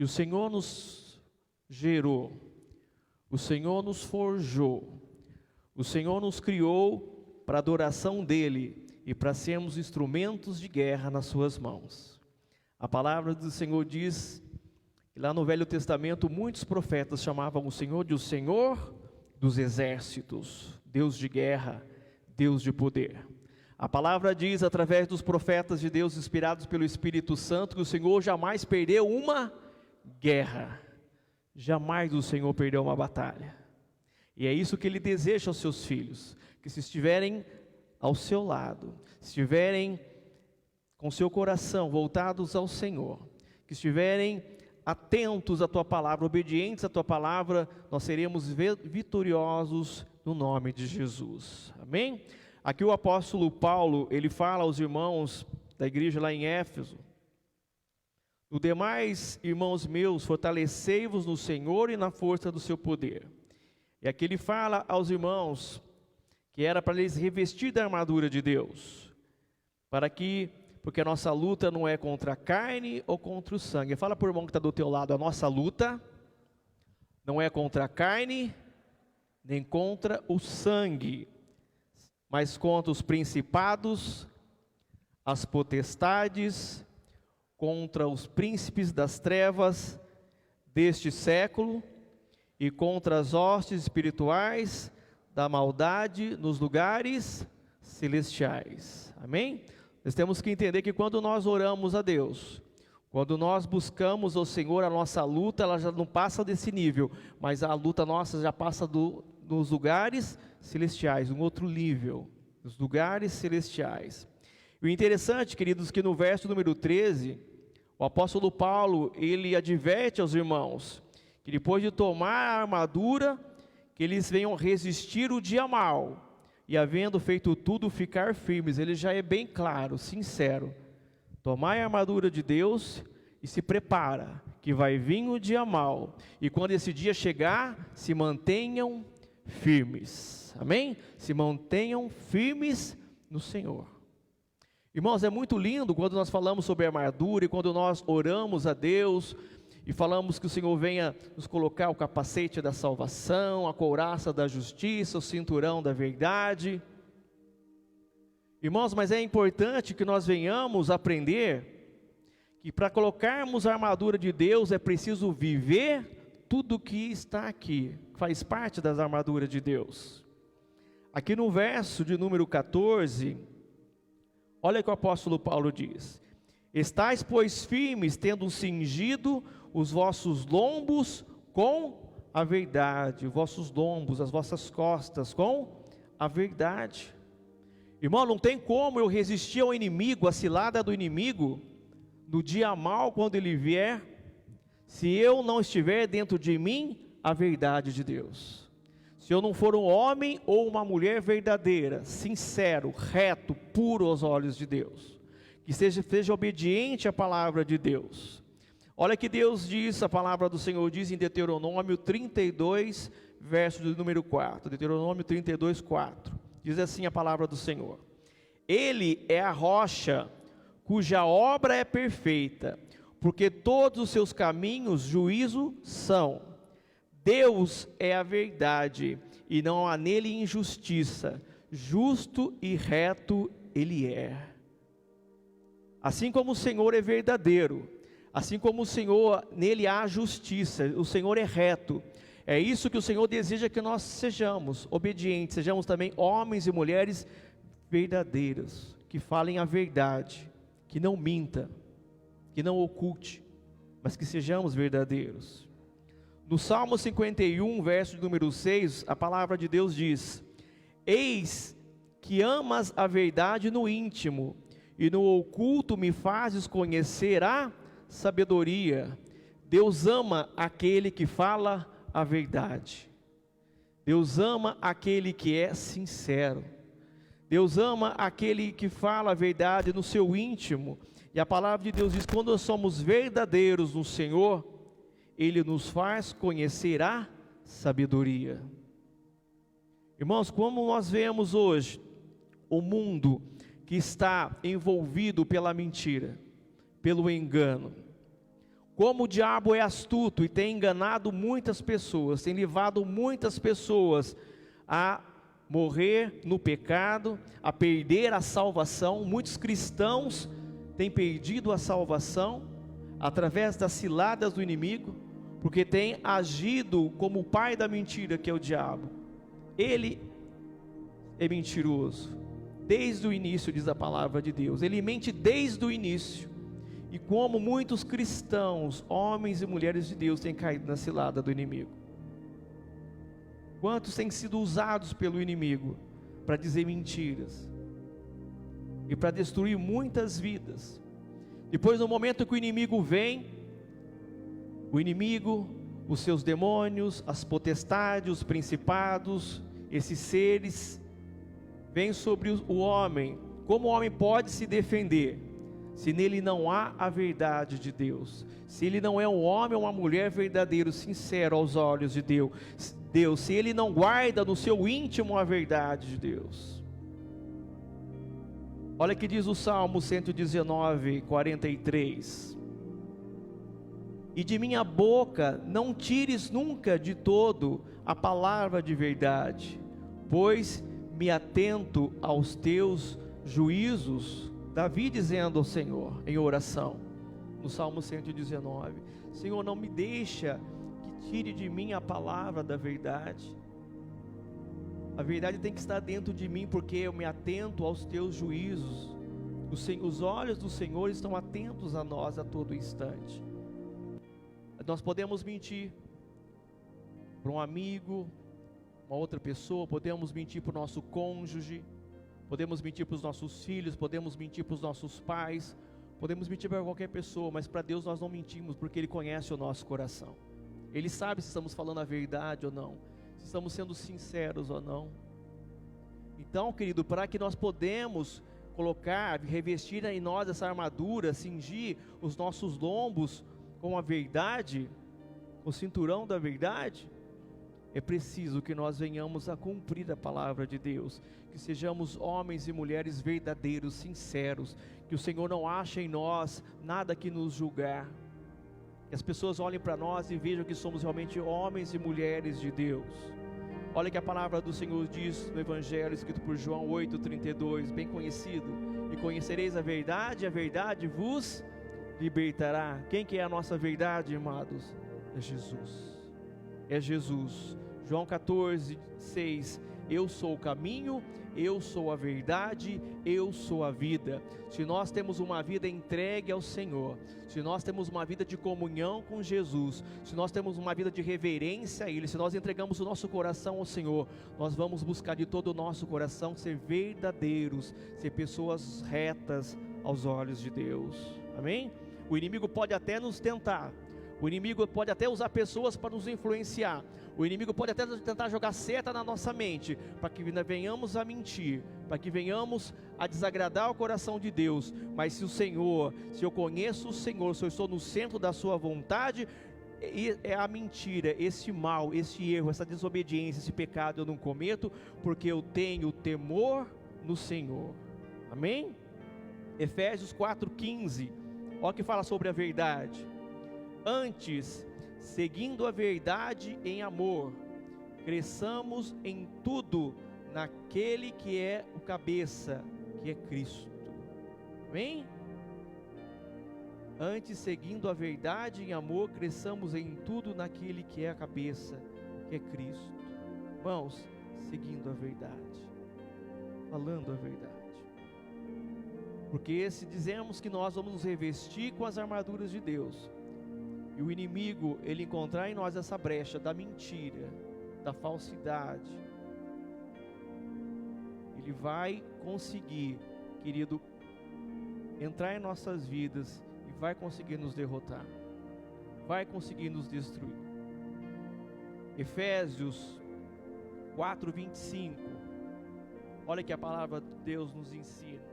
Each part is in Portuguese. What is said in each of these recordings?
E o Senhor nos gerou, o Senhor nos forjou, o Senhor nos criou para a adoração dEle e para sermos instrumentos de guerra nas suas mãos. A palavra do Senhor diz que lá no Velho Testamento muitos profetas chamavam o Senhor de o Senhor dos exércitos, Deus de guerra, Deus de poder. A palavra diz através dos profetas de Deus inspirados pelo Espírito Santo que o Senhor jamais perdeu uma guerra, jamais o Senhor perdeu uma batalha. E é isso que Ele deseja aos seus filhos, que se estiverem ao seu lado, se estiverem com seu coração voltados ao Senhor, que estiverem atentos à Tua palavra, obedientes à Tua palavra, nós seremos vitoriosos no nome de Jesus, amém? Aqui o apóstolo Paulo, ele fala aos irmãos da igreja lá em Éfeso: "No demais, irmãos meus, fortalecei-vos no Senhor e na força do seu poder." E aqui ele fala aos irmãos que era para eles revestir da armadura de Deus, porque a nossa luta não é contra a carne ou contra o sangue. Fala para o irmão que está do teu lado: a nossa luta não é contra a carne, nem contra o sangue, mas contra os principados, as potestades, contra os príncipes das trevas deste século e contra as hostes espirituais da maldade nos lugares celestiais. Amém? Nós temos que entender que quando nós oramos a Deus, quando nós buscamos o Senhor, a nossa luta, ela já não passa desse nível, mas a luta nossa já passa nos lugares celestiais, um outro nível, nos lugares celestiais. E o interessante, queridos, que no verso número 13, o apóstolo Paulo, ele adverte aos irmãos, que depois de tomar a armadura, que eles venham resistir o dia mau, e havendo feito tudo, ficar firmes. Ele já é bem claro, sincero: tomai a armadura de Deus e se prepara, que vai vir o dia mau, e quando esse dia chegar, se mantenham firmes, amém? Se mantenham firmes no Senhor. Irmãos, é muito lindo quando nós falamos sobre a armadura, e quando nós oramos a Deus, e falamos que o Senhor venha nos colocar o capacete da salvação, a couraça da justiça, o cinturão da verdade. Irmãos, mas é importante que nós venhamos aprender que para colocarmos a armadura de Deus é preciso viver tudo que está aqui, faz parte das armaduras de Deus. Aqui no verso de número 14, olha o que o apóstolo Paulo diz: "Estais, pois, firmes, tendo cingido os vossos lombos com a verdade." Os vossos lombos, as vossas costas com a verdade. Irmão, não tem como eu resistir ao inimigo, à cilada do inimigo, no dia mau, quando ele vier, se eu não estiver dentro de mim a verdade de Deus. Se eu não for um homem ou uma mulher verdadeira, sincero, reto, puro aos olhos de Deus, que seja obediente à palavra de Deus. Olha que Deus diz, a palavra do Senhor diz em Deuteronômio 32, verso de número 4. Deuteronômio 32, 4. Diz assim a palavra do Senhor: "Ele é a rocha, cuja obra é perfeita, porque todos os seus caminhos juízo são. Deus é a verdade, e não há nele injustiça. Justo e reto ele é." Assim como o Senhor é verdadeiro, assim como o Senhor, nele há justiça, o Senhor é reto. É isso que o Senhor deseja, que nós sejamos obedientes, sejamos também homens e mulheres verdadeiros, que falem a verdade, que não minta, que não oculte, mas que sejamos verdadeiros. No Salmo 51, verso de número 6, a palavra de Deus diz: "Eis que amas a verdade no íntimo, e no oculto me fazes conhecer a sabedoria." Deus ama aquele que fala a verdade. Deus ama aquele que é sincero. Deus ama aquele que fala a verdade no seu íntimo. E a palavra de Deus diz: quando nós somos verdadeiros no Senhor, Ele nos faz conhecer a sabedoria. Irmãos, como nós vemos hoje o mundo que está envolvido pela mentira, pelo engano, Como o diabo é astuto e tem enganado muitas pessoas, tem levado muitas pessoas a morrer no pecado, a perder a salvação. Muitos cristãos têm perdido a salvação através das ciladas do inimigo, porque tem agido como o pai da mentira, que é o diabo. Ele é mentiroso desde o início, diz a palavra de Deus. Ele mente desde o início. E como muitos cristãos, homens e mulheres de Deus, têm caído na cilada do inimigo. Quantos têm sido usados pelo inimigo para dizer mentiras e para destruir muitas vidas. Depois, no momento que o inimigo vem, o inimigo, os seus demônios, as potestades, os principados, esses seres, vêm sobre o homem. Como o homem pode se defender, se nele não há a verdade de Deus? Se ele não é um homem ou uma mulher verdadeiro, sincero aos olhos de Deus, se ele não guarda no seu íntimo a verdade de Deus. Olha que diz o Salmo 119, 43. E de minha boca não tires nunca de todo a palavra de verdade, pois me atento aos teus juízos. Davi dizendo ao Senhor em oração, no Salmo 119, Senhor, não me deixa que tire de mim a palavra da verdade. A verdade tem que estar dentro de mim, porque eu me atento aos teus juízos. Os olhos do Senhor estão atentos a nós a todo instante. Nós podemos mentir para um amigo, uma outra pessoa, podemos mentir para o nosso cônjuge, podemos mentir para os nossos filhos, podemos mentir para os nossos pais, podemos mentir para qualquer pessoa, mas para Deus nós não mentimos, porque Ele conhece o nosso coração. Ele sabe se estamos falando a verdade ou não, se estamos sendo sinceros ou não. Então, querido, para que nós podemos colocar, revestir em nós essa armadura, cingir os nossos lombos com a verdade, o cinturão da verdade, é preciso que nós venhamos a cumprir a palavra de Deus, que sejamos homens e mulheres verdadeiros, sinceros, que o Senhor não ache em nós nada que nos julgar, que as pessoas olhem para nós e vejam que somos realmente homens e mulheres de Deus. Olha que a palavra do Senhor diz no Evangelho escrito por João 8,32, bem conhecido: e conhecereis a verdade vos libertará. Quem que é a nossa verdade, amados? É Jesus. É Jesus. João 14,6: eu sou o caminho, eu sou a verdade, eu sou a vida. Se nós temos uma vida entregue ao Senhor, se nós temos uma vida de comunhão com Jesus, se nós temos uma vida de reverência a Ele, se nós entregamos o nosso coração ao Senhor, nós vamos buscar de todo o nosso coração ser verdadeiros, ser pessoas retas aos olhos de Deus. Amém? O inimigo pode até nos tentar, o inimigo pode até usar pessoas para nos influenciar, o inimigo pode até tentar jogar seta na nossa mente, para que venhamos a mentir, para que venhamos a desagradar o coração de Deus. Mas se eu conheço o Senhor, se eu estou no centro da sua vontade, é a mentira, esse mal, esse erro, essa desobediência, esse pecado eu não cometo, porque eu tenho temor no Senhor. Amém? Efésios 4,15, olha que fala sobre a verdade. Antes, seguindo a verdade em amor, cresçamos em tudo naquele que é o cabeça, que é Cristo. Amém? Antes, seguindo a verdade em amor, cresçamos em tudo naquele que é a cabeça, que é Cristo. Irmãos, seguindo a verdade, falando a verdade. Porque se dizemos que nós vamos nos revestir com as armaduras de Deus, e o inimigo, ele encontrar em nós essa brecha da mentira, da falsidade, ele vai conseguir, querido, entrar em nossas vidas e vai conseguir nos derrotar, vai conseguir nos destruir. Efésios 4,25, olha que a palavra de Deus nos ensina: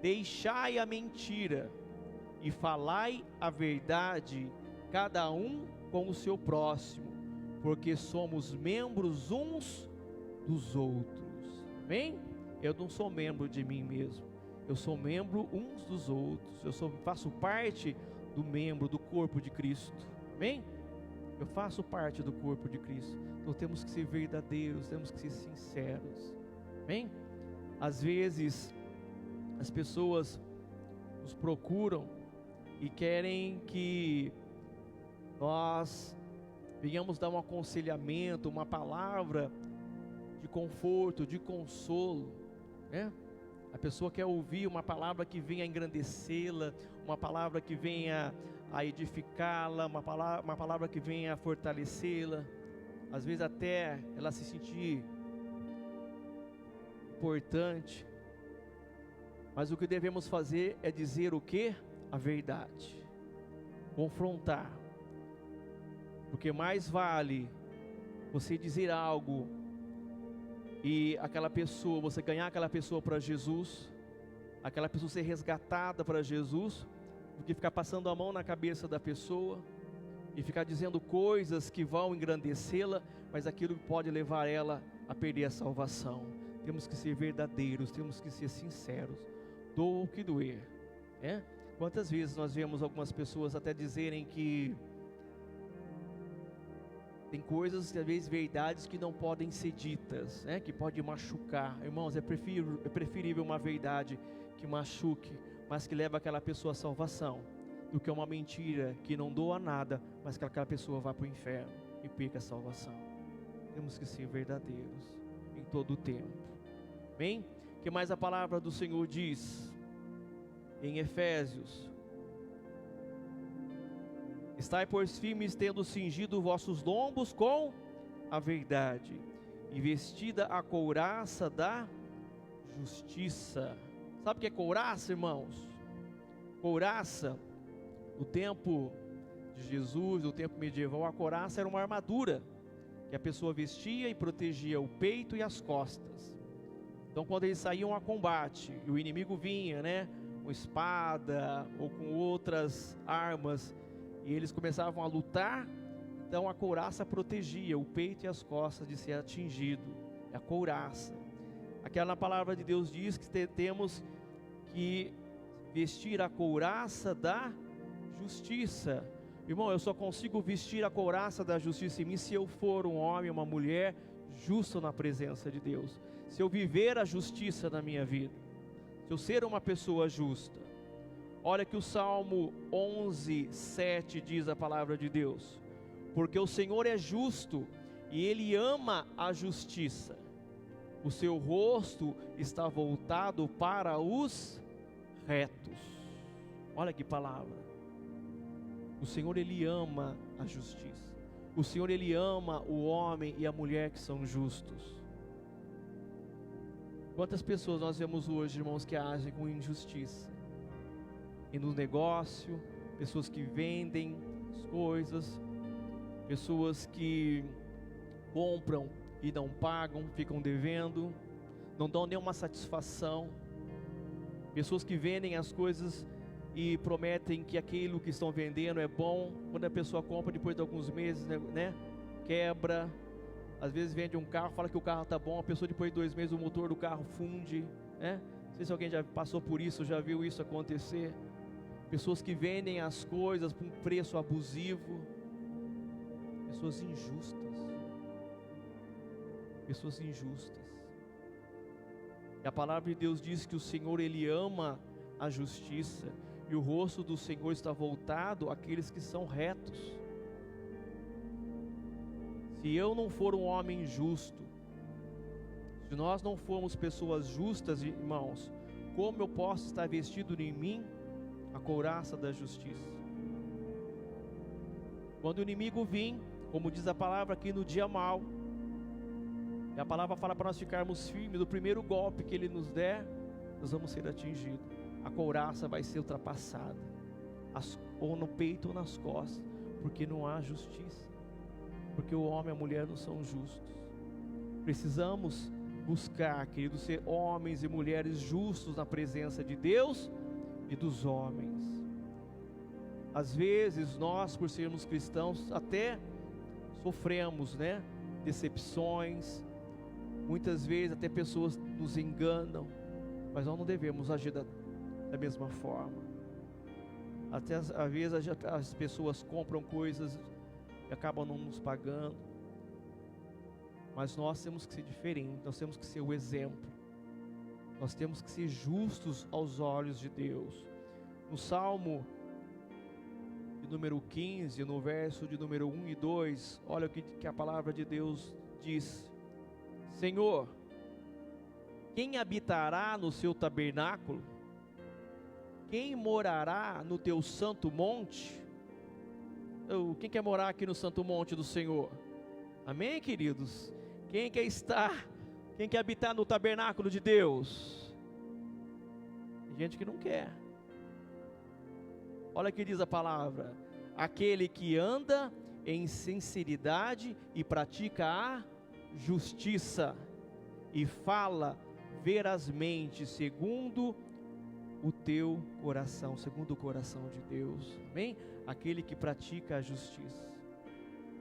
deixai a mentira e falai a verdade, cada um com o seu próximo, porque somos membros uns dos outros. Amém? Eu não sou membro de mim mesmo, eu sou membro uns dos outros, faço parte do membro, do corpo de Cristo. Amém? Eu faço parte do corpo de Cristo. Então temos que ser verdadeiros, temos que ser sinceros. Amém? Às vezes as pessoas nos procuram e querem que nós venhamos dar um aconselhamento, uma palavra de conforto, de consolo, né? A pessoa quer ouvir uma palavra que venha engrandecê-la, uma palavra que venha a edificá-la, uma palavra que venha a fortalecê-la, às vezes até ela se sentir importante. Mas o que devemos fazer é dizer o quê? A verdade. Confrontar. Porque mais vale você dizer algo e aquela pessoa, você ganhar aquela pessoa para Jesus, aquela pessoa ser resgatada para Jesus, do que ficar passando a mão na cabeça da pessoa e ficar dizendo coisas que vão engrandecê-la, mas aquilo pode levar ela a perder a salvação. Temos que ser verdadeiros, temos que ser sinceros, doa o que doer, né? Quantas vezes nós vemos algumas pessoas até dizerem que tem coisas, às vezes verdades que não podem ser ditas, né? Que pode machucar. Irmãos, é preferível uma verdade que machuque, mas que leva aquela pessoa à salvação, do que uma mentira que não doa nada, mas que aquela pessoa vá para o inferno e perca a salvação. Temos que ser verdadeiros em todo o tempo. Amém? O que mais a palavra do Senhor diz em Efésios? Estai, pois, firmes, tendo cingido vossos lombos com a verdade, e vestida a couraça da justiça. Sabe o que é couraça, irmãos? Couraça, no tempo de Jesus, no tempo medieval, a couraça era uma armadura que a pessoa vestia e protegia o peito e as costas. Então, quando eles saíam a combate e o inimigo vinha, né, com espada ou com outras armas, e eles começavam a lutar, então a couraça protegia o peito e as costas de ser atingido. É a couraça. Aquela palavra de Deus diz que temos que vestir a couraça da justiça. Irmão, eu só consigo vestir a couraça da justiça em mim se eu for um homem, uma mulher justo na presença de Deus. Se eu viver a justiça na minha vida, se eu ser uma pessoa justa. Olha que o Salmo 11:7 diz a palavra de Deus: porque o Senhor é justo e Ele ama a justiça. O seu rosto está voltado para os retos. Olha que palavra. O Senhor, Ele ama a justiça. O Senhor, Ele ama o homem e a mulher que são justos. Quantas pessoas nós vemos hoje, irmãos, que agem com injustiça? E no negócio, pessoas que vendem as coisas, pessoas que compram e não pagam, ficam devendo, não dão nenhuma satisfação, pessoas que vendem as coisas e prometem que aquilo que estão vendendo é bom, quando a pessoa compra, depois de alguns meses, né, quebra. Às vezes vende um carro, fala que o carro está bom, a pessoa depois de 2 meses o motor do carro funde, né? Não sei se alguém já passou por isso, já viu isso acontecer. Pessoas que vendem as coisas por um preço abusivo, pessoas injustas, pessoas injustas. E a palavra de Deus diz que o Senhor, Ele ama a justiça, e o rosto do Senhor está voltado àqueles que são retos. Se eu não for um homem justo, se nós não formos pessoas justas, irmãos, como eu posso estar vestido em mim a couraça da justiça? Quando o inimigo vir, como diz a palavra aqui, no dia mau, e a palavra fala para nós ficarmos firmes, no primeiro golpe que ele nos der, nós vamos ser atingidos. A couraça vai ser ultrapassada, ou no peito ou nas costas, porque não há justiça, porque o homem e a mulher não são justos. Precisamos buscar, queridos, ser homens e mulheres justos na presença de Deus e dos homens. Às vezes nós, por sermos cristãos, até sofremos, né, decepções, muitas vezes até pessoas nos enganam, mas nós não devemos agir da mesma forma. Até às vezes as pessoas compram coisas e acabam não nos pagando. Mas nós temos que ser diferentes, nós temos que ser o exemplo. Nós temos que ser justos aos olhos de Deus. No Salmo de número 15, no verso de número 1 e 2, olha o que a palavra de Deus diz: Senhor, quem habitará no seu tabernáculo? Quem morará no teu santo monte? Quem quer morar aqui no santo monte do Senhor? Amém, queridos? Quem quer estar, quem quer habitar no tabernáculo de Deus? Tem gente que não quer. Olha o que diz a palavra: aquele que anda em sinceridade e pratica a justiça e fala verazmente segundo o teu coração, segundo o coração de Deus. Amém? Aquele que pratica a justiça.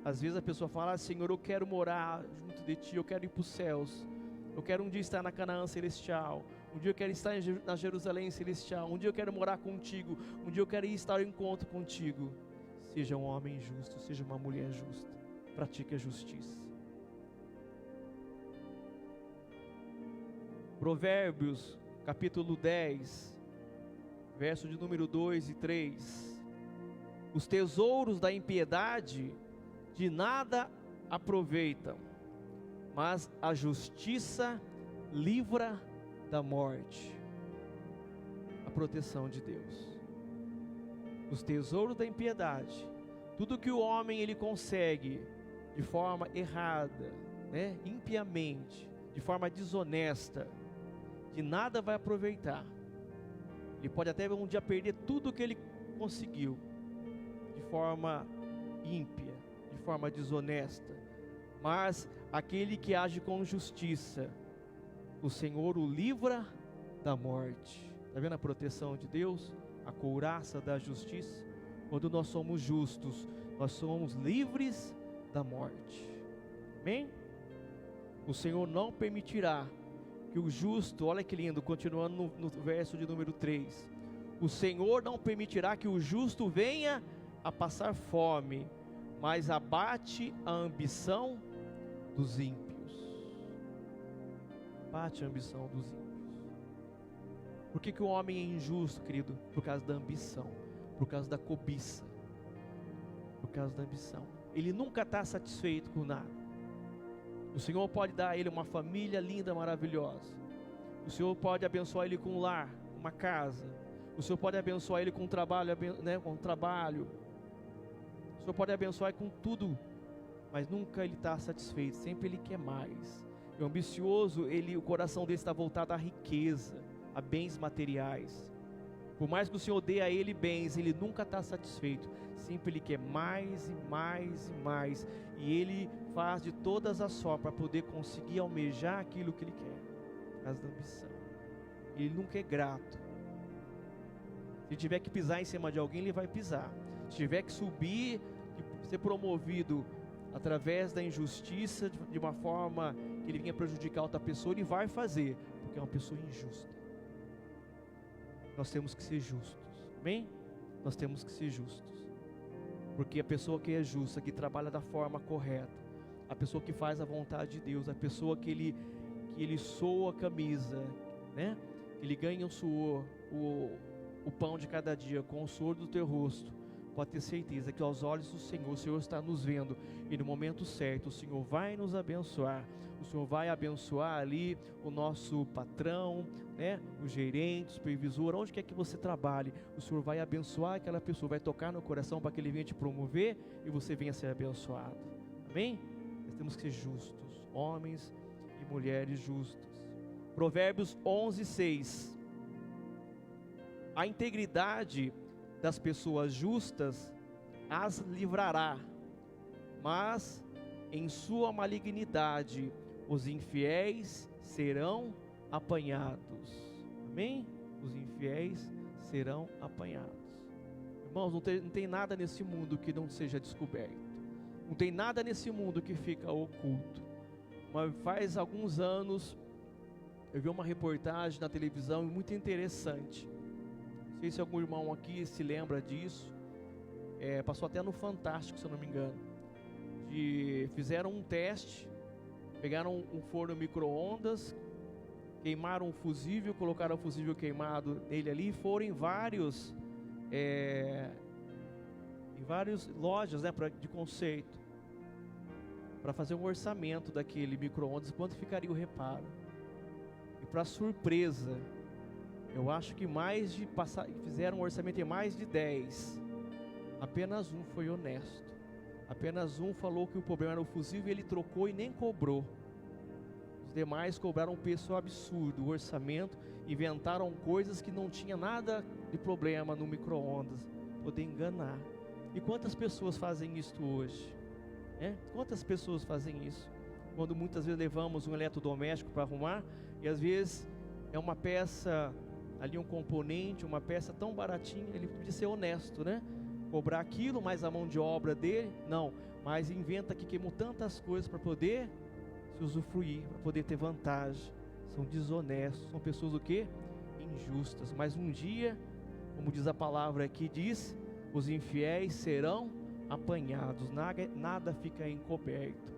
Às vezes a pessoa fala: Senhor, eu quero morar junto de Ti, eu quero ir para os céus, eu quero um dia estar na Canaã celestial, um dia eu quero estar na Jerusalém celestial, um dia eu quero morar contigo, um dia eu quero estar em encontro contigo. Seja um homem justo, seja uma mulher justa, pratique a justiça. Provérbios capítulo 10, verso de número 2 e 3. Os tesouros da impiedade de nada aproveitam, mas a justiça livra da morte. A proteção de Deus. Os tesouros da impiedade, tudo que o homem ele consegue de forma errada, né, impiamente, de forma desonesta, de nada vai aproveitar. Ele pode até um dia perder tudo que ele conseguiu de forma ímpia, de forma desonesta. Mas aquele que age com justiça, o Senhor o livra da morte. Está vendo a proteção de Deus? A couraça da justiça. Quando nós somos justos, nós somos livres da morte. Amém? O Senhor não permitirá que o justo, olha que lindo, continuando no verso de número 3, o Senhor não permitirá que o justo venha a passar fome, mas abate a ambição dos ímpios. Abate a ambição dos ímpios. Por que o homem é injusto, querido? Por causa da ambição, por causa da cobiça, por causa da ambição. Ele nunca está satisfeito com nada. O Senhor pode dar a ele uma família linda, maravilhosa. O Senhor pode abençoar ele com um lar, uma casa. O Senhor pode abençoar ele com um trabalho, né, com um trabalho. O Senhor pode abençoar com tudo, mas nunca ele está satisfeito. Sempre ele quer mais. E o ambicioso, o coração dele está voltado à riqueza, a bens materiais. Por mais que o Senhor dê a ele bens, ele nunca está satisfeito. Sempre ele quer mais e mais e mais. E ele faz de todas as formas para poder conseguir almejar aquilo que ele quer, por causa da ambição. Ele nunca é grato. Se tiver que pisar em cima de alguém, ele vai pisar. Se tiver que subir, ser promovido através da injustiça, de uma forma que ele venha prejudicar outra pessoa, ele vai fazer, porque é uma pessoa injusta. Nós temos que ser justos, amém? Nós temos que ser justos, porque a pessoa que é justa, que trabalha da forma correta, a pessoa que faz a vontade de Deus, a pessoa que ele soa a camisa, né? Ele ganha o suor, o pão de cada dia com o suor do teu rosto. Pode ter certeza que aos olhos do Senhor, o Senhor está nos vendo, e no momento certo o Senhor vai nos abençoar. O Senhor vai abençoar ali o nosso patrão, né? O gerente, o supervisor, onde quer que você trabalhe, o Senhor vai abençoar aquela pessoa, vai tocar no coração para que ele venha te promover e você venha ser abençoado. Amém? Nós temos que ser justos, homens e mulheres justas. Provérbios 11:6. A integridade das pessoas justas as livrará, mas em sua malignidade os infiéis serão apanhados. Amém? Os infiéis serão apanhados. Irmãos, não tem nada nesse mundo que não seja descoberto. Não tem nada nesse mundo que fica oculto. Mas faz alguns anos eu vi uma reportagem na televisão muito interessante. sei se algum irmão aqui se lembra disso. Passou até no Fantástico, se eu não me engano. Fizeram um teste, pegaram um forno micro-ondas, queimaram um fusível, colocaram o fusível queimado nele ali, e foram em várias lojas, né, de conceito, para fazer um orçamento daquele micro-ondas, quanto ficaria o reparo. E para surpresa, eu acho que fizeram um orçamento em mais de 10. Apenas um foi honesto. Apenas um falou que o problema era o fusível e ele trocou e nem cobrou. Os demais cobraram um preço absurdo, o orçamento, inventaram coisas que não tinha nada de problema no micro-ondas, poder enganar. E quantas pessoas fazem isso hoje? Quantas pessoas fazem isso? Quando muitas vezes levamos um eletrodoméstico para arrumar, e às vezes é uma peça, ali um componente, uma peça tão baratinha, ele podia ser honesto, né? Cobrar aquilo, mais a mão de obra dele, não, mas inventa que queimou tantas coisas para poder se usufruir, para poder ter vantagem. São desonestos, são pessoas o quê? Injustas. Mas um dia, como diz a palavra aqui, diz, os infiéis serão apanhados, nada fica encoberto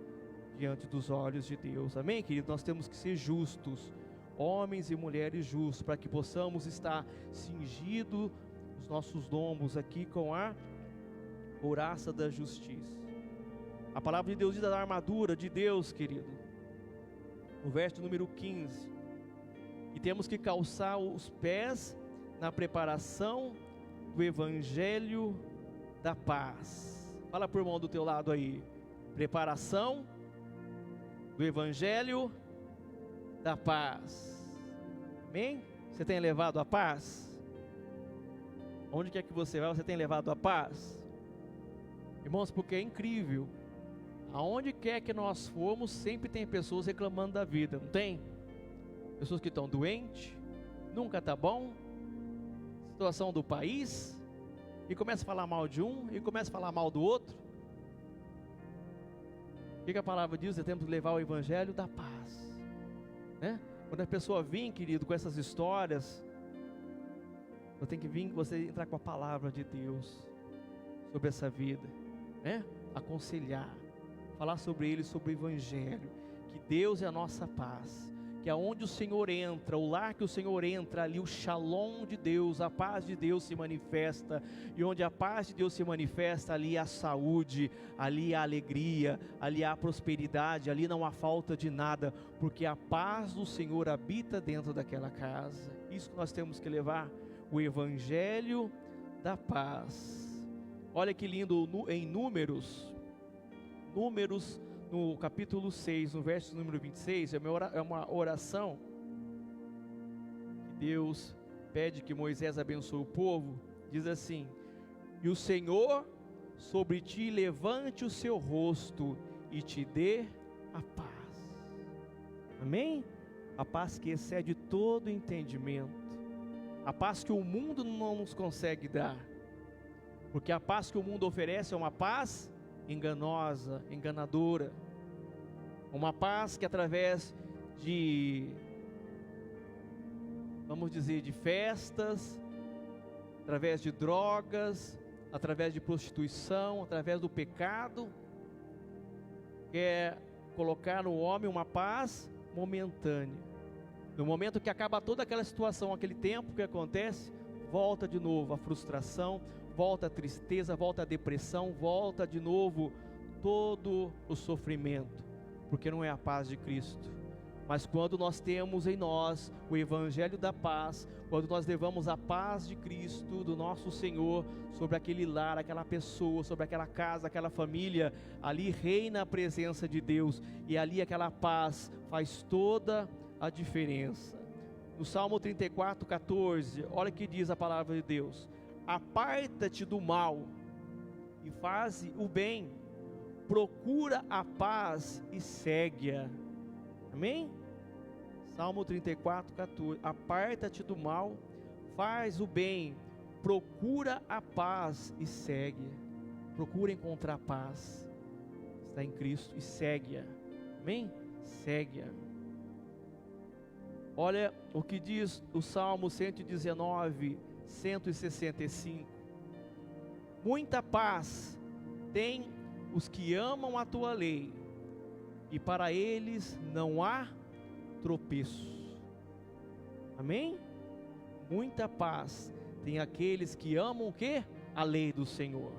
diante dos olhos de Deus. Amém, querido? Nós temos que ser justos, homens e mulheres justos, para que possamos estar cingidos os nossos lombos aqui com a couraça da justiça. A palavra de Deus diz da armadura de Deus, querido, no verso número 15, e temos que calçar os pés na preparação do evangelho da paz. Fala por irmão do teu lado aí, preparação do evangelho da paz. Amém? Você tem levado a paz? Onde quer que você vá, você tem levado a paz? Irmãos, porque é incrível, aonde quer que nós formos, sempre tem pessoas reclamando da vida, não tem? Pessoas que estão doentes, nunca está bom, situação do país, e começa a falar mal de um, e começa a falar mal do outro. O que a palavra diz? Nós temos que levar o evangelho da paz, né? Quando a pessoa vem, querido, com essas histórias, eu tenho que vir, você entrar com a palavra de Deus sobre essa vida, né? Aconselhar, falar sobre ele, sobre o evangelho, que Deus é a nossa paz, que aonde o Senhor entra, o lar que o Senhor entra, ali o shalom de Deus, a paz de Deus se manifesta, e onde a paz de Deus se manifesta, ali há saúde, ali há alegria, ali há prosperidade, ali não há falta de nada, porque a paz do Senhor habita dentro daquela casa. Isso que nós temos que levar, o evangelho da paz. Olha que lindo, em Números no capítulo 6, no verso número 26, é uma oração que Deus pede que Moisés abençoe o povo. Diz assim: e o Senhor sobre ti levante o seu rosto e te dê a paz. Amém? A paz que excede todo entendimento, a paz que o mundo não nos consegue dar, porque a paz que o mundo oferece é uma paz enganosa, enganadora, uma paz que através de, vamos dizer, de festas, através de drogas, através de prostituição, através do pecado, quer colocar no homem uma paz momentânea. No momento que acaba toda aquela situação, aquele tempo que acontece, volta de novo a frustração, volta a tristeza, volta a depressão, volta de novo todo o sofrimento, porque não é a paz de Cristo. Mas quando nós temos em nós o evangelho da paz, quando nós levamos a paz de Cristo, do nosso Senhor, sobre aquele lar, aquela pessoa, sobre aquela casa, aquela família, ali reina a presença de Deus, e ali aquela paz faz toda a diferença. No Salmo 34, 14, olha o que diz a palavra de Deus: aparta-te do mal e faze o bem, procura a paz e segue-a. Amém? Salmo 34, 14. Aparta-te do mal, faz o bem, procura a paz e segue-a. Procura encontrar paz, está em Cristo, e segue-a. Amém? Segue-a. Olha o que diz o Salmo 119, 165. Muita paz tem os que amam a tua lei, e para eles não há tropeço. Amém? Muita paz tem aqueles que amam o quê? A lei do Senhor.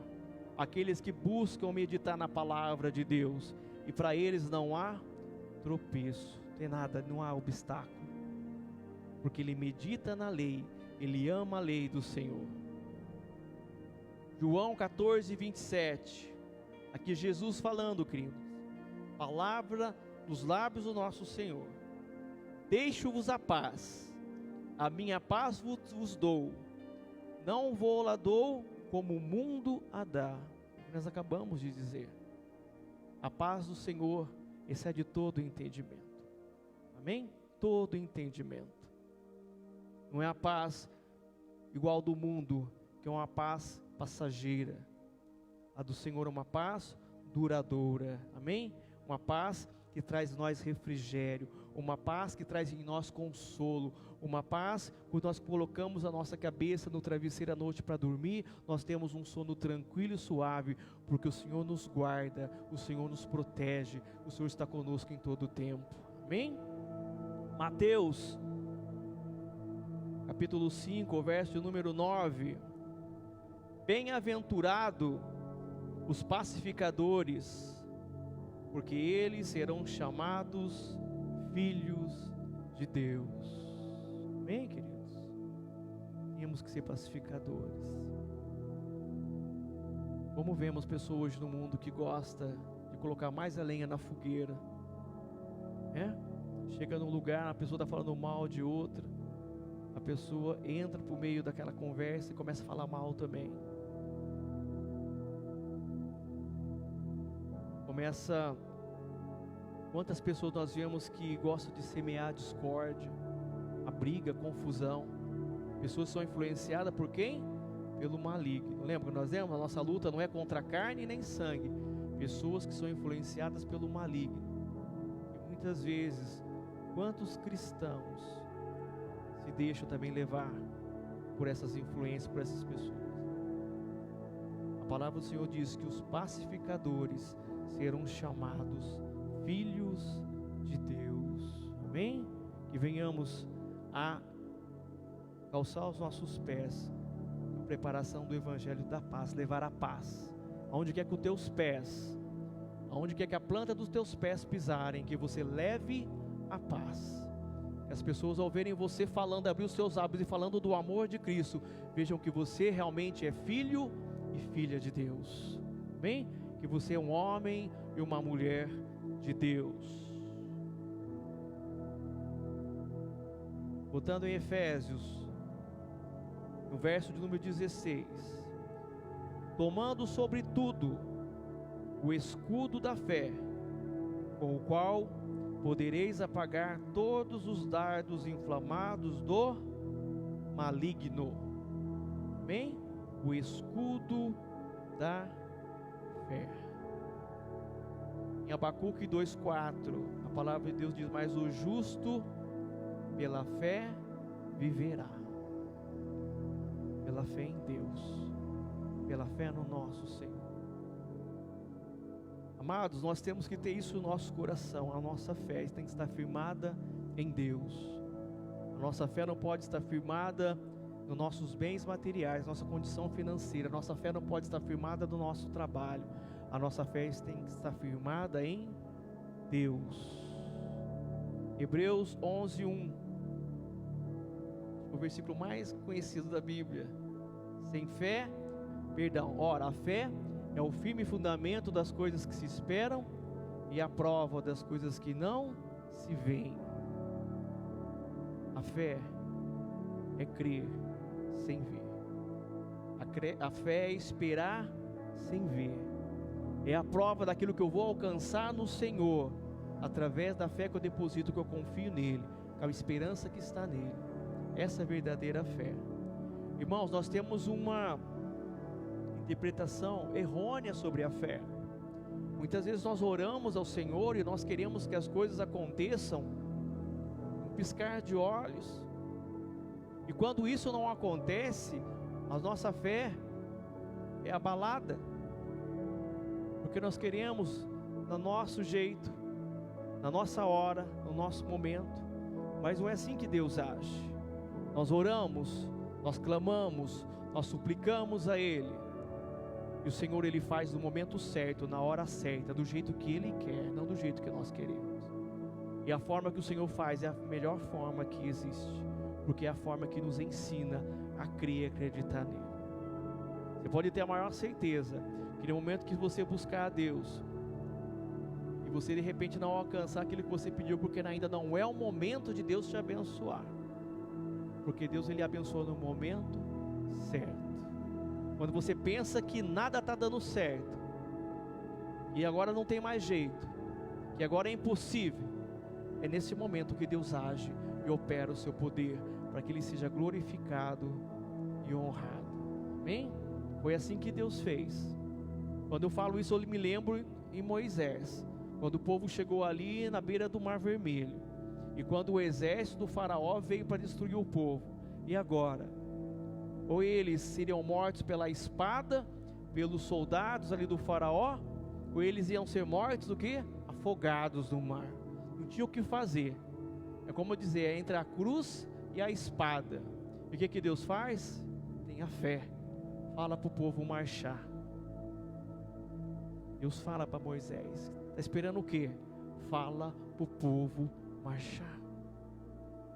Aqueles que buscam meditar na palavra de Deus, e para eles não há tropeço, tem nada, não há obstáculo, porque ele medita na lei, ele ama a lei do Senhor. João 14, 27, aqui Jesus falando, queridos, palavra dos lábios do nosso Senhor: deixo-vos a paz, a minha paz vos dou, não vou lá dou como o mundo a dá. Nós acabamos de dizer, a paz do Senhor excede todo entendimento. Amém? Todo entendimento. Não é a paz igual do mundo, que é uma paz passageira. A do Senhor é uma paz duradoura. Amém? Uma paz que traz em nós refrigério, uma paz que traz em nós consolo, uma paz quando nós colocamos a nossa cabeça no travesseiro à noite para dormir, nós temos um sono tranquilo e suave, porque o Senhor nos guarda, o Senhor nos protege, o Senhor está conosco em todo o tempo. Amém? Mateus capítulo 5, verso número 9: bem-aventurado os pacificadores, porque eles serão chamados filhos de Deus. Amém, queridos? Temos que ser pacificadores. Como vemos pessoas hoje no mundo que gosta de colocar mais a lenha na fogueira, chega num lugar, a pessoa está falando mal de outra, a pessoa entra por meio daquela conversa e começa a falar mal também. Quantas pessoas nós vemos que gostam de semear discórdia, a briga, a confusão. Pessoas são influenciadas por quem? Pelo maligno. Lembra que nós vemos? A nossa luta não é contra carne nem sangue. Pessoas que são influenciadas pelo maligno. E muitas vezes, quantos cristãos se deixam também levar por essas influências, por essas pessoas? A palavra do Senhor diz que os pacificadores serão chamados filhos de Deus. Amém? Que venhamos a calçar os nossos pés na preparação do Evangelho da paz, levar a paz aonde quer que os teus pés, aonde quer que a planta dos teus pés pisarem, que você leve a paz. Que as pessoas, ao verem você falando, abrir os seus lábios e falando do amor de Cristo, vejam que você realmente é filho e filha de Deus. Amém? Que você é um homem e uma mulher de Deus. Voltando em Efésios, no verso de número 16: tomando sobretudo o escudo da fé, com o qual podereis apagar todos os dardos inflamados do maligno. Amém? O escudo da fé. Em Abacuque 2,4, a palavra de Deus diz: mas o justo pela fé viverá. Pela fé em Deus, pela fé no nosso Senhor. Amados, nós temos que ter isso no nosso coração. A nossa fé tem que estar firmada em Deus. A nossa fé não pode estar firmada nos nossos bens materiais, nossa condição financeira. A nossa fé não pode estar firmada no nosso trabalho. A nossa fé tem que estar firmada em Deus. Hebreus 11:1, o versículo mais conhecido da Bíblia. Ora, a fé é o firme fundamento das coisas que se esperam e a prova das coisas que não se veem. A fé é crer sem ver. A fé é esperar sem ver. É a prova daquilo que eu vou alcançar no Senhor, através da fé que eu deposito, que eu confio nele, com a esperança que está nele. Essa é a verdadeira fé. Irmãos, nós temos uma interpretação errônea sobre a fé. Muitas vezes nós oramos ao Senhor e nós queremos que as coisas aconteçam piscar de olhos. E quando isso não acontece, a nossa fé é abalada, porque nós queremos no nosso jeito, na nossa hora, no nosso momento, mas não é assim que Deus age. Nós oramos, nós clamamos, nós suplicamos a Ele, e o Senhor Ele faz no momento certo, na hora certa, do jeito que Ele quer, não do jeito que nós queremos. E a forma que o Senhor faz é a melhor forma que existe, porque é a forma que nos ensina a crer e acreditar nele. Você pode ter a maior certeza que no momento que você buscar a Deus, e você de repente não alcançar aquilo que você pediu, porque ainda não é o momento de Deus te abençoar, porque Deus Ele abençoa no momento certo. Quando você pensa que nada está dando certo, e agora não tem mais jeito, que agora é impossível, é nesse momento que Deus age e opera o seu poder, para que Ele seja glorificado e honrado. Amém? Foi assim que Deus fez. Quando eu falo isso, eu me lembro em Moisés, quando o povo chegou ali na beira do Mar Vermelho, e quando o exército do faraó veio para destruir o povo. E agora? Ou eles seriam mortos pela espada, pelos soldados ali do faraó, ou eles iam ser mortos do quê? Afogados no mar. Não tinha o que fazer. É como dizer, é entre a cruz e a espada. E o que Deus faz? Tenha fé. Fala para o povo marchar. Deus fala para Moisés. Está esperando o quê? Fala para o povo marchar.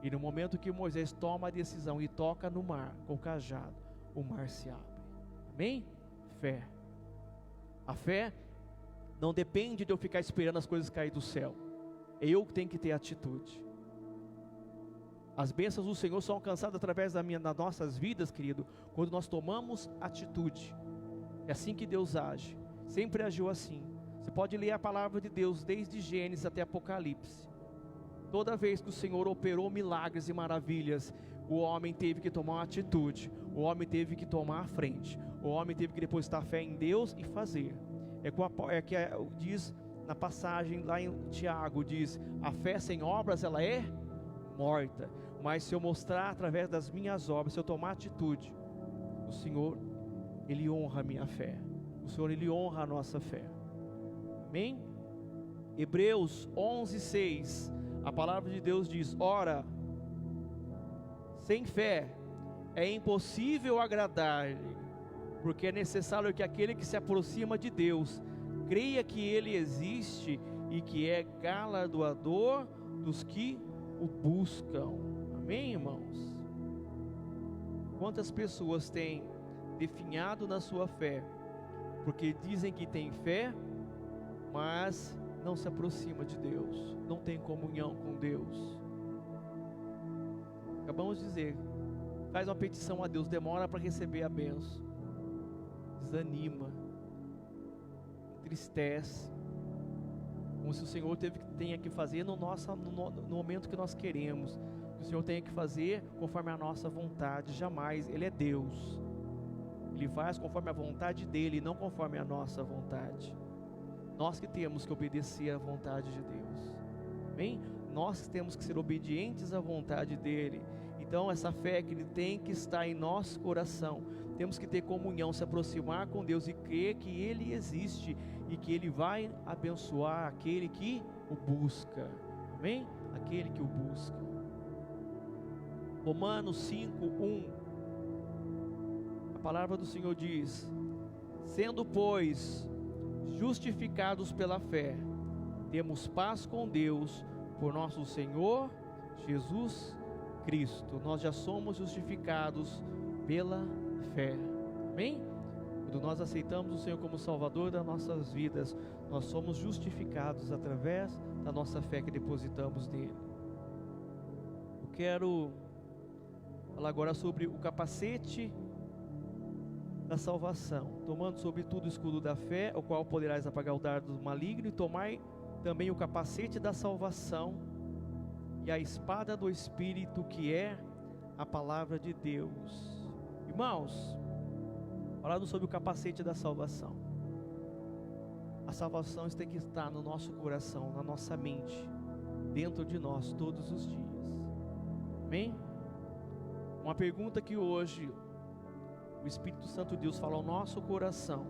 E no momento que Moisés toma a decisão e toca no mar com o cajado, o mar se abre. Amém? Fé. A fé não depende de eu ficar esperando as coisas cair do céu. É eu que tenho que ter atitude. As bênçãos do Senhor são alcançadas através das nossas vidas, querido, quando nós tomamos atitude. É assim que Deus age. Sempre agiu assim. Você pode ler a palavra de Deus desde Gênesis até Apocalipse. Toda vez que o Senhor operou milagres e maravilhas, o homem teve que tomar uma atitude. O homem teve que tomar a frente. O homem teve que depositar fé em Deus e fazer. Diz na passagem lá em Tiago, diz: a fé sem obras ela é morta. Mas se eu mostrar através das minhas obras, se eu tomar atitude, o Senhor, Ele honra a minha fé. O Senhor, Ele honra a nossa fé. Amém? Hebreus 11:6, a palavra de Deus diz: ora, sem fé é impossível agradar-lhe, porque é necessário que aquele que se aproxima de Deus creia que Ele existe e que é galardoador dos que o buscam. Amém, irmãos? Quantas pessoas têm definhado na sua fé, porque dizem que tem fé, mas não se aproxima de Deus, não tem comunhão com Deus. Acabamos de dizer, faz uma petição a Deus, demora para receber a bênção, desanima, entristece, como se o Senhor tenha que fazer no momento que nós queremos, que o Senhor tenha que fazer conforme a nossa vontade. Jamais. Ele é Deus, Ele faz conforme a vontade dEle, não conforme a nossa vontade. Nós que temos que obedecer à vontade de Deus, bem? Nós que temos que ser obedientes à vontade dEle. Então essa fé que Ele tem que estar em nosso coração. Temos que ter comunhão, se aproximar com Deus e crer que Ele existe e que Ele vai abençoar aquele que o busca. Amém? Aquele que o busca. Romanos 5:1, a palavra do Senhor diz: sendo, pois, justificados pela fé, temos paz com Deus por nosso Senhor Jesus Cristo. Nós já somos justificados pela fé. Amém? Quando nós aceitamos o Senhor como Salvador das nossas vidas, nós somos justificados através da nossa fé que depositamos nele. Eu quero falar agora sobre o capacete da salvação, tomando sobre tudo o escudo da fé, o qual poderás apagar o dardo do maligno, e tomai também o capacete da salvação e a espada do Espírito, que é a palavra de Deus. Irmãos, falando sobre o capacete da salvação, a salvação tem que estar no nosso coração, na nossa mente, dentro de nós todos os dias. Amém? Uma pergunta que hoje o Espírito Santo de Deus fala ao nosso coração: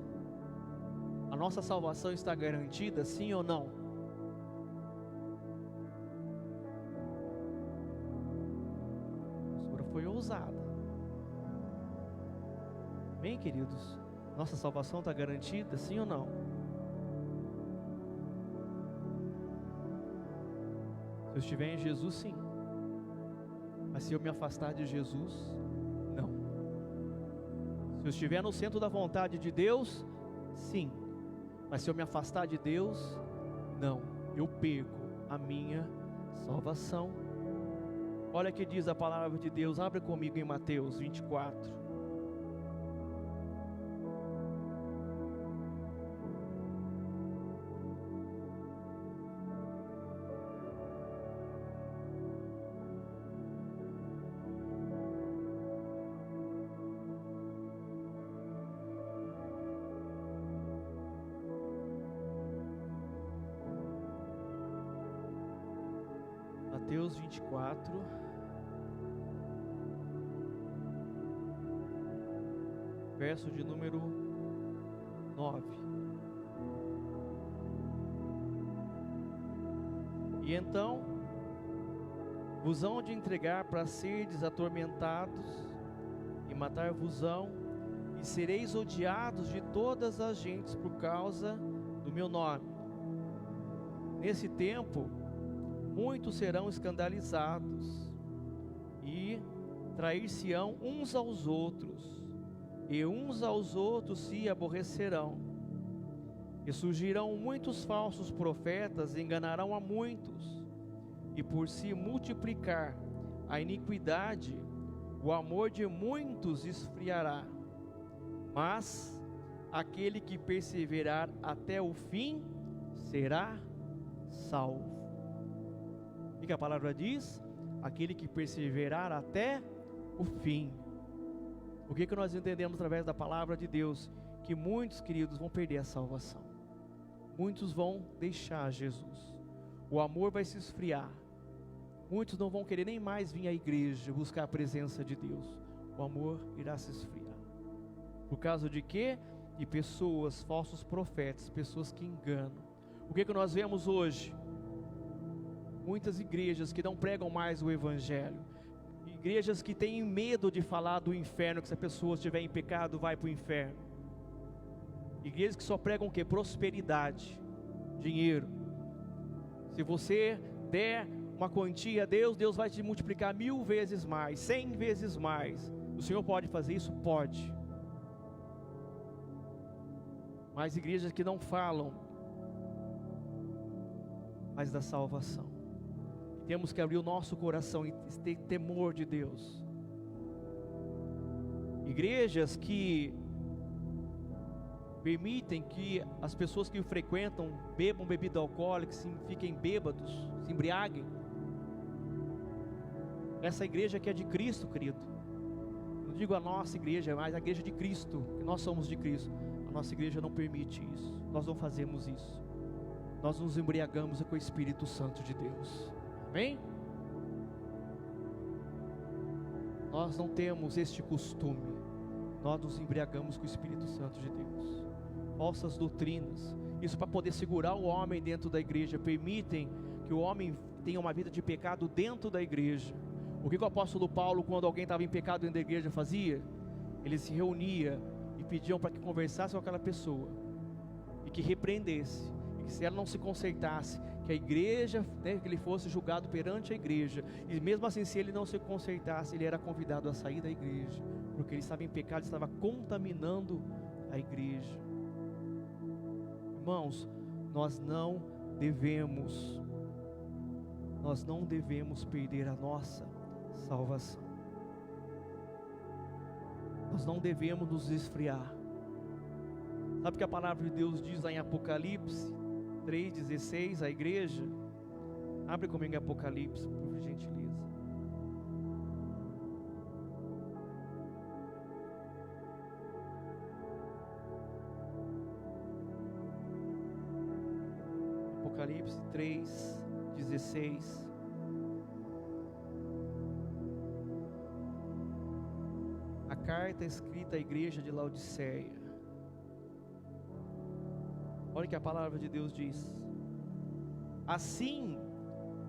a nossa salvação está garantida, sim ou não? A senhora foi ousada. Amém, queridos? Nossa salvação está garantida, sim ou não? Se eu estiver em Jesus, sim. Mas se eu me afastar de Jesus, não. Se eu estiver no centro da vontade de Deus, sim. Mas se eu me afastar de Deus, não. Eu perco a minha salvação. Olha o que diz a palavra de Deus. Abre comigo em Mateus 24. Mateus 24, verso de número 9. E então vos hão de entregar para serdes atormentados, e matar-vos-ão, e sereis odiados de todas as gentes por causa do meu nome. Nesse tempo muitos serão escandalizados, e trair-se-ão uns aos outros, e uns aos outros se aborrecerão. E surgirão muitos falsos profetas, e enganarão a muitos. E por se multiplicar a iniquidade, o amor de muitos esfriará. Mas aquele que perseverar até o fim será salvo. O que a palavra diz? Aquele que perseverar até o fim. O que nós entendemos através da palavra de Deus? Que muitos, queridos, vão perder a salvação. Muitos vão deixar Jesus. O amor vai se esfriar. Muitos não vão querer nem mais vir à igreja buscar a presença de Deus. O amor irá se esfriar. Por causa de quê? De pessoas, falsos profetas, pessoas que enganam. O que nós vemos hoje? Muitas igrejas que não pregam mais o evangelho. Igrejas que têm medo de falar do inferno, que se a pessoa estiver em pecado vai para o inferno. Igrejas que só pregam o quê? Prosperidade, dinheiro. Se você der uma quantia a Deus, Deus vai te multiplicar 1000 vezes mais, 100 vezes mais. O Senhor pode fazer isso? Pode. Mas igrejas que não falam mais da salvação. Temos que abrir o nosso coração e ter temor de Deus. Igrejas que permitem que as pessoas que o frequentam bebam bebida alcoólica, fiquem bêbados, se embriaguem. Essa igreja que é de Cristo, querido. Não digo a nossa igreja, mas a igreja de Cristo, que nós somos de Cristo. A nossa igreja não permite isso. Nós não fazemos isso. Nós nos embriagamos com o Espírito Santo de Deus. Amém? Nós não temos este costume. Nós nos embriagamos com o Espírito Santo de Deus. Falsas doutrinas. Isso para poder segurar o homem dentro da igreja. Permitem que o homem tenha uma vida de pecado dentro da igreja. O que o apóstolo Paulo, quando alguém estava em pecado dentro da igreja, fazia? Ele se reunia e pediam para que conversasse com aquela pessoa e que repreendesse. E que se ela não se consertasse, que a igreja, que ele fosse julgado perante a igreja. E mesmo assim, se ele não se consertasse, ele era convidado a sair da igreja, porque ele estava em pecado, estava contaminando a igreja. Irmãos, nós não devemos perder a nossa salvação. Nós não devemos nos esfriar. Sabe o que a palavra de Deus diz lá em Apocalipse 3,16, a igreja? Abre comigo em Apocalipse, por gentileza. Apocalipse 3,16. carta escrita à igreja de Laodiceia. Olha o que a palavra de Deus diz: assim,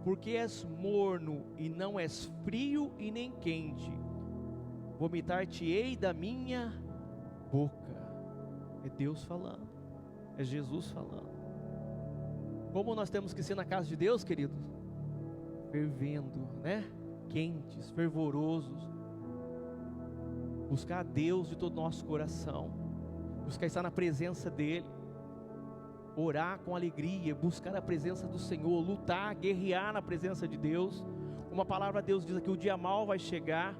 porque és morno e não és frio e nem quente, vomitar-te-ei da minha boca. É Deus falando, é Jesus falando. Como nós temos que ser na casa de Deus, queridos? Fervendo, né? Quentes, fervorosos. Buscar a Deus de todo o nosso coração, buscar estar na presença dEle, orar com alegria, buscar a presença do Senhor, lutar, guerrear na presença de Deus. Uma palavra de Deus diz que o dia mau vai chegar,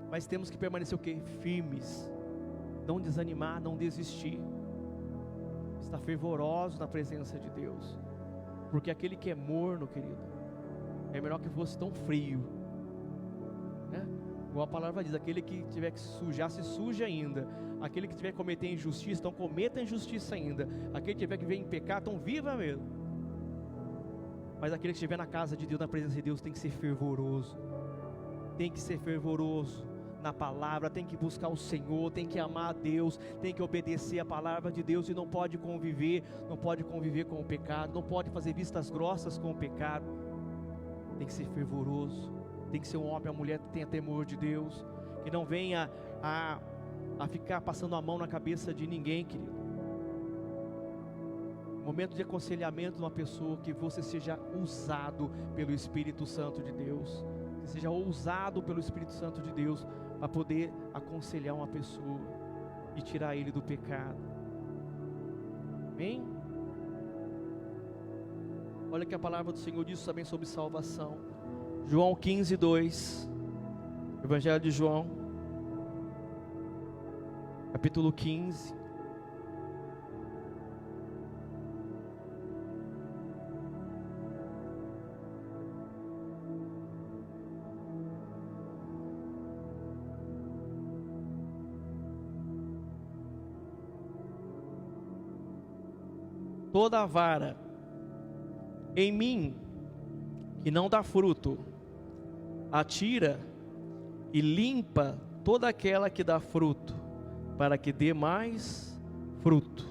mas temos que permanecer o quê? Firmes, não desanimar, não desistir, estar fervorosos na presença de Deus, porque aquele que é morno, querido, é melhor que fosse tão frio, né? Igual a palavra diz, aquele que tiver que se sujar, se suja ainda. Aquele que tiver que cometer injustiça, então cometa injustiça ainda. Aquele que tiver que viver em pecado, então viva mesmo. Mas aquele que estiver na casa de Deus, na presença de Deus, tem que ser fervoroso. Tem que ser fervoroso na palavra, tem que buscar o Senhor, tem que amar a Deus, tem que obedecer a palavra de Deus e não pode conviver com o pecado, não pode fazer vistas grossas com o pecado. Tem que ser fervoroso. Tem que ser um homem, uma mulher que tenha temor de Deus, que não venha a ficar passando a mão na cabeça de ninguém, querido. Momento de aconselhamento de uma pessoa, que você seja usado pelo Espírito Santo de Deus, que seja ousado pelo Espírito Santo de Deus, para poder aconselhar uma pessoa e tirar ele do pecado. Amém? Olha que a palavra do Senhor diz também sobre salvação. João 15, 2, Evangelho de João, capítulo 15, toda a vara em mim que não dá fruto, atira e limpa toda aquela que dá fruto, para que dê mais fruto.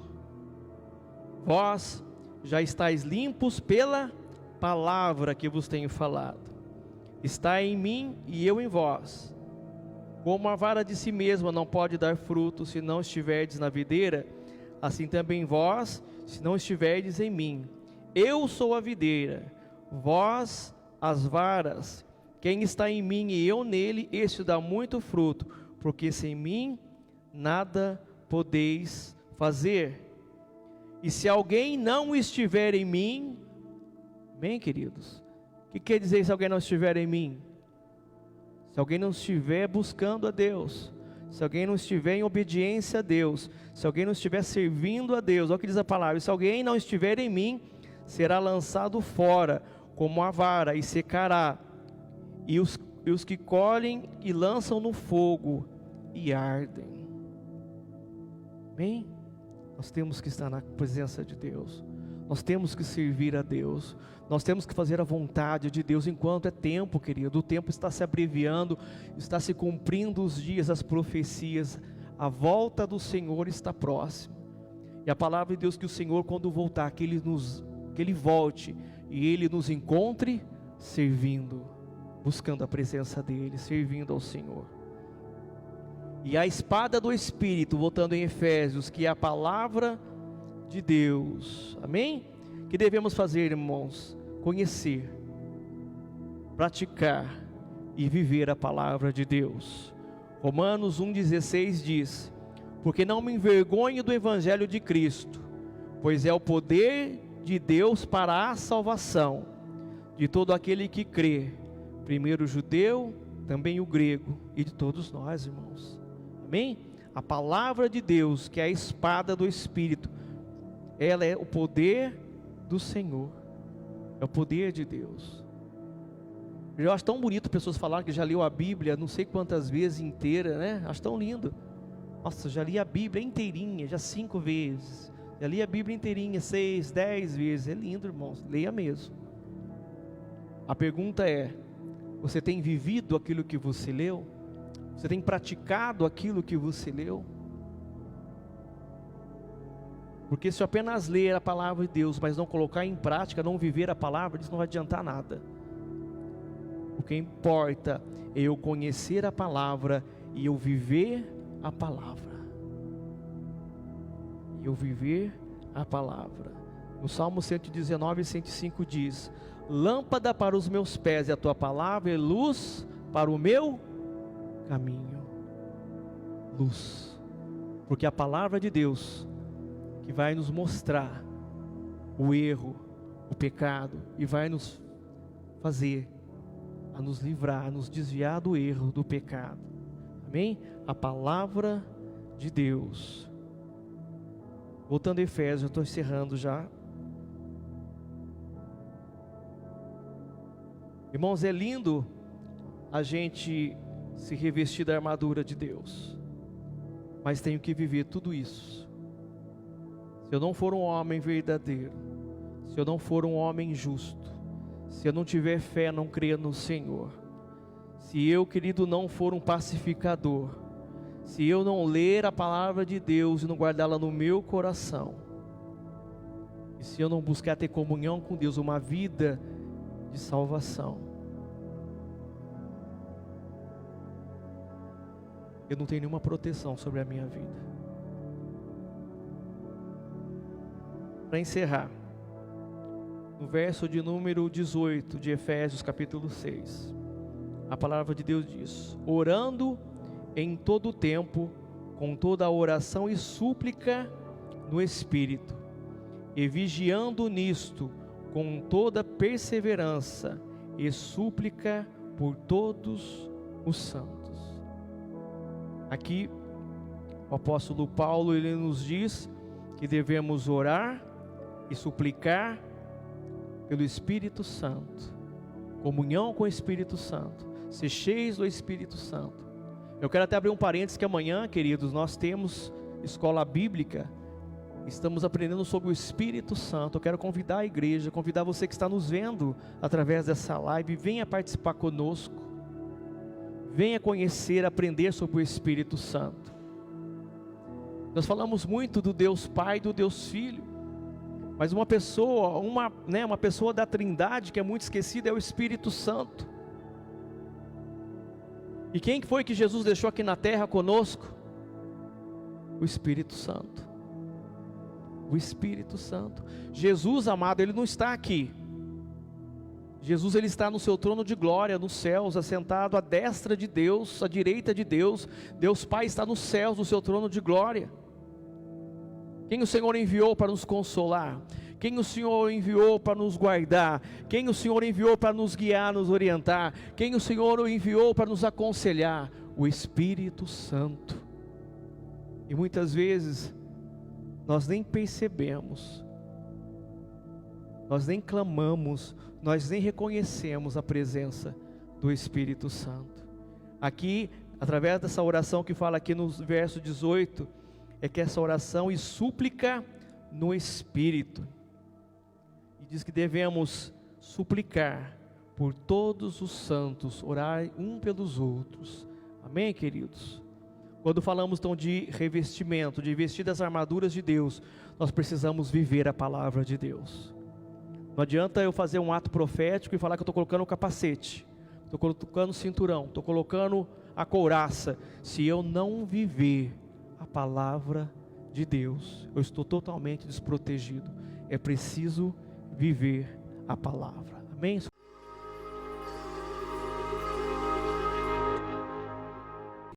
Vós já estáis limpos pela palavra que vos tenho falado. Está em mim e eu em vós. Como a vara de si mesma não pode dar fruto se não estiverdes na videira, assim também vós, se não estiverdes em mim. Eu sou a videira, vós as varas. Quem está em mim e eu nele, este dá muito fruto, porque sem mim nada podeis fazer. E se alguém não estiver em mim, bem, queridos, o que quer dizer se alguém não estiver em mim? Se alguém não estiver buscando a Deus, se alguém não estiver em obediência a Deus, se alguém não estiver servindo a Deus, olha o que diz a palavra: se alguém não estiver em mim, será lançado fora como a vara e secará, e os que colhem e lançam no fogo e ardem. Bem, nós temos que estar na presença de Deus, nós temos que servir a Deus, nós temos que fazer a vontade de Deus enquanto é tempo, querido. O tempo está se abreviando, está se cumprindo os dias, as profecias, a volta do Senhor está próxima, e a palavra de Deus que o Senhor, quando voltar, que Ele volte e Ele nos encontre servindo, buscando a presença dEle, servindo ao Senhor. E a espada do Espírito, voltando em Efésios, que é a palavra de Deus, amém? Que devemos fazer, irmãos? Conhecer, praticar e viver a palavra de Deus. Romanos 1,16 diz: porque não me envergonho do Evangelho de Cristo, pois é o poder de Deus para a salvação de todo aquele que crê, primeiro o judeu, também o grego, e de todos nós, irmãos. Amém? A palavra de Deus, que é a espada do Espírito, ela é o poder do Senhor, é o poder de Deus. Eu acho tão bonito pessoas falarem que já leu a Bíblia não sei quantas vezes inteira, né? Acho tão lindo. Nossa, já li a Bíblia inteirinha, já 5 vezes. Já li a Bíblia inteirinha 6, 10 vezes. É lindo, irmãos, leia mesmo. A pergunta é: você tem vivido aquilo que você leu? Você tem praticado aquilo que você leu? Porque se eu apenas ler a palavra de Deus, mas não colocar em prática, não viver a palavra, isso não vai adiantar nada. O que importa é eu conhecer a palavra e eu viver a palavra. E eu viver a palavra. No Salmo 119, 105 diz: lâmpada para os meus pés é a tua palavra e luz para o meu caminho. Luz. Porque a palavra de Deus que vai nos mostrar o erro, o pecado, e vai nos fazer a nos livrar, a nos desviar do erro, do pecado. Amém? A palavra de Deus. Voltando a Efésios, eu estou encerrando já. Irmãos, é lindo a gente se revestir da armadura de Deus, mas tenho que viver tudo isso. Se eu não for um homem verdadeiro, se eu não for um homem justo, se eu não tiver fé, não crer no Senhor, se eu, querido, não for um pacificador, se eu não ler a palavra de Deus e não guardá-la no meu coração, e se eu não buscar ter comunhão com Deus, uma vida de salvação, eu não tenho nenhuma proteção sobre a minha vida. Para encerrar, no verso de número 18 de Efésios capítulo 6, a palavra de Deus diz: orando em todo o tempo, com toda a oração e súplica no Espírito, e vigiando nisto, com toda perseverança e súplica por todos os santos. Aqui, o apóstolo Paulo, ele nos diz que devemos orar e suplicar pelo Espírito Santo, comunhão com o Espírito Santo, ser cheios do Espírito Santo. Eu quero até abrir um parênteses que amanhã, queridos, nós temos escola bíblica, estamos aprendendo sobre o Espírito Santo. Eu quero convidar a igreja, convidar você que está nos vendo através dessa live, venha participar conosco, venha conhecer, aprender sobre o Espírito Santo. Nós falamos muito do Deus Pai e do Deus Filho, mas uma pessoa da Trindade que é muito esquecida é o Espírito Santo. E quem foi que Jesus deixou aqui na terra conosco? O Espírito Santo. O Espírito Santo. Jesus, amado, ele não está aqui. Jesus, ele está no seu trono de glória, nos céus, assentado à destra de Deus, à direita de Deus. Deus Pai está nos céus, no seu trono de glória. Quem o Senhor enviou para nos consolar? Quem o Senhor enviou para nos guardar? Quem o Senhor enviou para nos guiar, nos orientar? Quem o Senhor enviou para nos aconselhar? O Espírito Santo. E muitas vezes nós nem percebemos, nós nem clamamos, nós nem reconhecemos a presença do Espírito Santo. Aqui, através dessa oração que fala aqui no verso 18, é que essa oração e súplica no Espírito, e diz que devemos suplicar por todos os santos, orar um pelos outros. Amém, queridos? Quando falamos então de revestimento, de vestir das armaduras de Deus, nós precisamos viver a palavra de Deus. Não adianta eu fazer um ato profético e falar que eu estou colocando o capacete, estou colocando o cinturão, estou colocando a couraça, se eu não viver a palavra de Deus, eu estou totalmente desprotegido. É preciso viver a palavra. Amém?